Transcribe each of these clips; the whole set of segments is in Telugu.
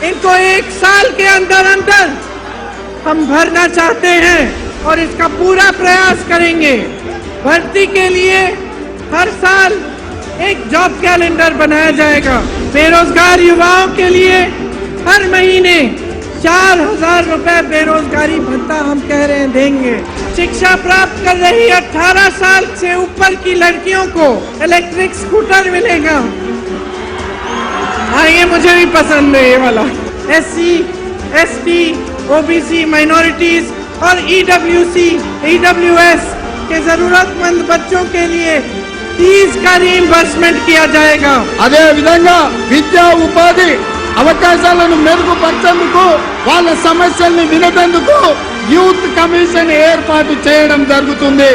इनको 1 साल के अंदर अंदर हम भरना चाहते हैं और इसका पूरा प्रयास करेंगे। भर्ती के लिए हर साल एक जॉब कैलेंडर बनाया जाएगा। बेरोजगार युवाओं के लिए हर महीने 4,000 रुपए बेरोजगारी भत्ता हम कह रहे हैं देंगे। शिक्षा प्राप्त कर रही 18 साल से ऊपर की लड़कियों को इलेक्ट्रिक स्कूटर मिलेगा। हाँ, ये मुझे भी पसंद है, ये वाला। SC, ST, OBC, माइनॉरिटीज और EWS के जरूरतमंद बच्चों के लिए फीस का रीइंबर्समेंट किया जाएगा। అదే విధంగా విద్యా ఉపాధి అవకాశాలను మెరుగుపరిచేందుకు వాళ్ళ సమస్యల్ని వినేందుకు యూత్ కమిషన్ ఏర్పాటు చేయడం జరుగుతుంది।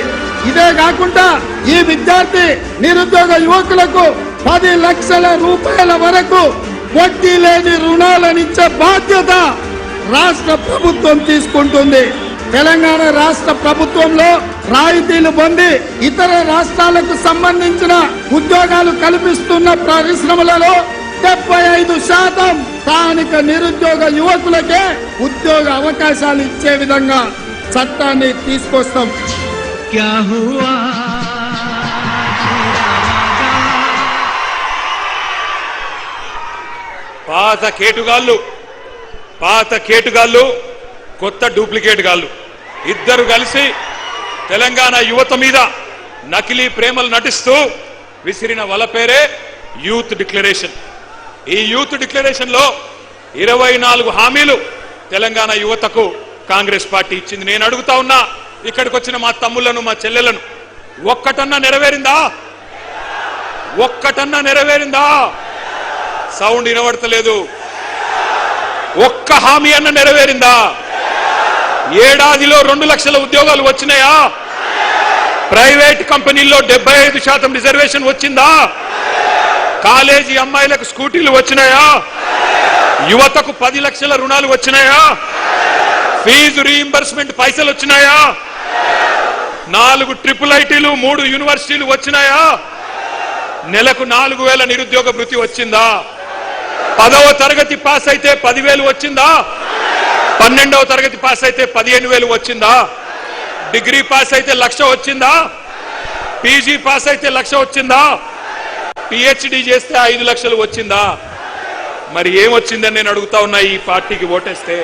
ఇదే కాకుండా ఈ విద్యార్థి నిరుద్యోగ యువకులకు 10 లక్షల రూపాయల వరకు వడ్డీ లేని రుణాలను ఇచ్చే బాధ్యత రాష్ట్ర ప్రభుత్వం తీసుకుంటుంది। తెలంగాణ రాష్ట్ర ప్రభుత్వంలో రాయితీలు పొంది ఇతర రాష్ట్రాలకు సంబంధించిన ఉద్యోగాలు కల్పిస్తున్న పరిశ్రమలలో 75% స్థానిక నిరుద్యోగ యువకులకే ఉద్యోగ అవకాశాలు ఇచ్చే విధంగా చట్టాన్ని తీసుకొస్తాం। क्या हुआ పాత కేటుగాళ్ళు కొత్త డూప్లికేట్ గాళ్ళు ఇద్దరు కలిసి తెలంగాణ యువత మీద నకిలీ ప్రేమలు నటిస్తూ విసిరిన వల పేరే యూత్ డిక్లరేషన్। ఈ యూత్ డిక్లరేషన్ లో 24 హామీలు తెలంగాణ యువతకు కాంగ్రెస్ పార్టీ ఇచ్చింది। నేను అడుగుతా ఉన్నా, ఇక్కడికి వచ్చిన మా తమ్ముళ్లను మా చెల్లెలను, ఒక్కటన్నా నెరవేరిందా? ఒక్కటన్నా నెరవేరిందా? సౌండ్ వినబడతలేదు। ఒక్క హామీ అన్న నెరవేరిందా? ఏడాదిలో 2 లక్షల ఉద్యోగాలు వచ్చినాయా? ప్రైవేట్ కంపెనీల్లో 75% రిజర్వేషన్ వచ్చిందా? కాలేజీ అమ్మాయిలకు స్కూటీలు వచ్చినాయా? యువతకు 10 లక్షల రుణాలు వచ్చినాయా? ఫీజు రీయింబర్స్మెంట్ పైసలు వచ్చినాయా? 4 ట్రిపుల్ ఐటీలు 3 యూనివర్సిటీలు వచ్చినాయా? నెలకు 4,000 నిరుద్యోగ భృతి వచ్చిందా? 10వ తరగతి పాస్ అయితే 10,000 వచ్చిందా? 12వ తరగతి పాస్ అయితే 15,000 వచ్చిందా? డిగ్రీ పాస్ అయితే 1,00,000 వచ్చిందా? పీజీ పాస్ అయితే 1,00,000 వచ్చిందా? పిహెచ్డి చేస్తే 5 లక్షలు వచ్చిందా? మరి ఏమొచ్చిందని నేను అడుగుతా ఉన్నా। ఈ పార్టీకి ఓటేస్తే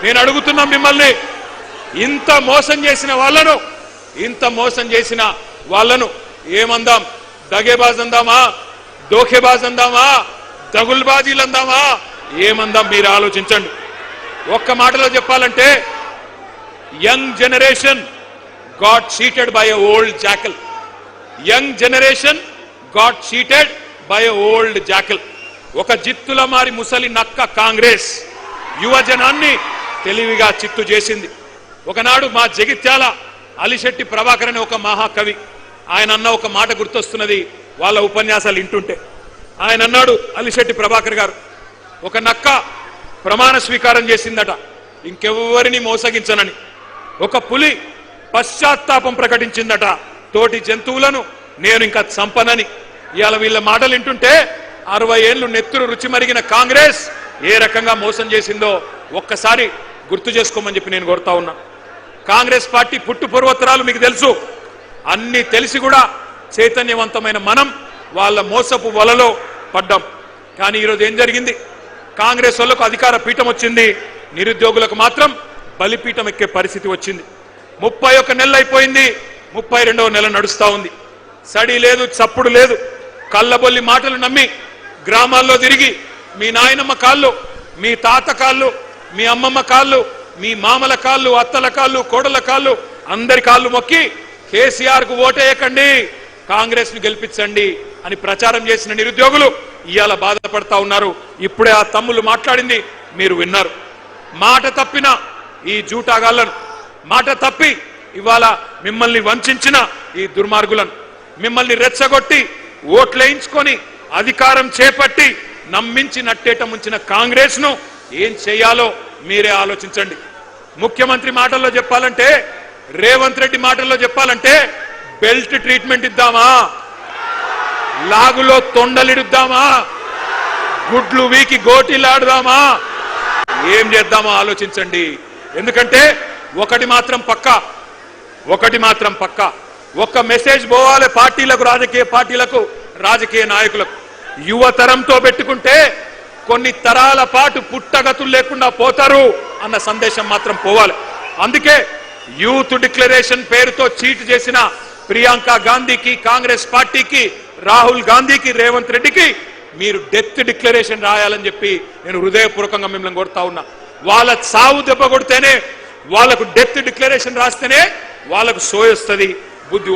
నేను అడుగుతున్నా మిమ్మల్ని, ఇంత మోసం చేసిన వాళ్ళను ఏమందాం? దగేబాజ్ అందామా? దోఖేబాజ్ అందామా? దగుల్బాజీలు అందామా? ఏమందాం? మీరు ఆలోచించండి। ఒక్క మాటలో చెప్పాలంటే, young generation got cheated by a old jackal. Young generation got cheated by a old jackal. ఒక జిత్తుల మారి ముసలి నక్క కాంగ్రెస్ యువజనాన్ని తెలివిగా చిత్తు చేసింది। ఒకనాడు మా జగిత్యాల అలిశెట్టి ప్రభాకర్ అనే ఒక మహాకవి, ఆయన అన్న ఒక మాట గుర్తొస్తున్నది వాళ్ళ ఉపన్యాసాలు వింటుంటే। ఆయన అన్నాడు, అలిశెట్టి ప్రభాకర్ గారు, ఒక నక్క ప్రమాణ స్వీకారం చేసిందట ఇంకెవ్వరిని మోసగించనని। ఒక పులి పశ్చాత్తాపం ప్రకటించిందట, తోటి జంతువులను నేను ఇంకా చంపనని। ఇవాళ వీళ్ళ మాటలు వింటుంటే 60 ఏళ్లు నెత్తురు రుచి మరిగిన కాంగ్రెస్ ఏ రకంగా మోసం చేసిందో ఒక్కసారి గుర్తు చేసుకోమని చెప్పి నేను కోరుతా ఉన్నా। కాంగ్రెస్ పార్టీ పుట్టు పూర్వోత్తరాలు మీకు తెలుసు, అన్ని తెలిసి కూడా చైతన్యవంతమైన మనం వాళ్ళ మోసపు వలలో పడ్డాం। కానీ ఈరోజు ఏం జరిగింది? కాంగ్రెస్ వాళ్ళకు అధికార పీఠం వచ్చింది, నిరుద్యోగులకు మాత్రం బలిపీఠం ఎక్కే పరిస్థితి వచ్చింది। 31 నెలలు అయిపోయింది, 32వ నెల నడుస్తా ఉంది। సడి లేదు, చప్పుడు లేదు, కళ్ళబొల్లి మాటలు నమ్మి గ్రామాల్లో తిరిగి మీ నాయనమ్మ కాళ్ళు, మీ తాత కాళ్ళు, మీ అమ్మమ్మ కాళ్ళు, మీ మామల కాళ్ళు, అత్తల కాళ్ళు, కోడల కాళ్ళు, అందరి కాళ్ళు మొక్కి కేసీఆర్ కు ఓటేయకండి, కాంగ్రెస్ ను గెలిపించండి అని ప్రచారం చేసిన నిరుద్యోగులు ఇవాళ బాధపడతా ఉన్నారు। ఇప్పుడే ఆ తమ్ముళ్ళు మాట్లాడింది మీరు విన్నారు। మాట తప్పిన ఈ జూటాగాళ్లను, మాట తప్పి ఇవాళ మిమ్మల్ని వంచిన ఈ దుర్మార్గులను, మిమ్మల్ని రెచ్చగొట్టి ఓట్లేయించుకొని అధికారం చేపట్టి నమ్మించి నట్టేట ముంచిన కాంగ్రెస్ ను ఏం చేయాలో మీరే ఆలోచించండి। ముఖ్యమంత్రి మాటల్లో చెప్పాలంటే, రేవంత్ రెడ్డి మాటల్లో చెప్పాలంటే, బెల్ట్ ట్రీట్మెంట్ ఇద్దామా? లాగులో తొండలిడుద్దామా? గుడ్లు వీకి గోటీలాడుదామా? ఏం చేద్దామో ఆలోచించండి. ఎందుకంటే ఒకటి మాత్రం పక్కా ఒక్క మెసేజ్ పోవాలి పార్టీలకు, రాజకీయ పార్టీలకు, రాజకీయ నాయకులకు. యువతరంతో పెట్టుకుంటే కొన్ని తరాల పాటు పుట్టగతులు లేకుండా పోతారు అన్న సందేశం మాత్రం పోవాలి. అందుకే యూత్ డిక్లరేషన్ పేరుతో చీట్ చేసిన ప్రియాంక గాంధీకి, కాంగ్రెస్ పార్టీకి, రాహుల్ గాంధీకి, రేవంత్ రెడ్డికి మీరు డెత్ డిక్లరేషన్ రాయాలని చెప్పి నేను హృదయపూర్వకంగా మిమ్మల్ని కోరుతా ఉన్నా. వాళ్ళ సావు దెబ్బ కొడితేనే, వాళ్ళకు డెత్ డిక్లరేషన్ రాస్తేనే వాళ్ళకు సోయొస్తుంది, బుద్ధి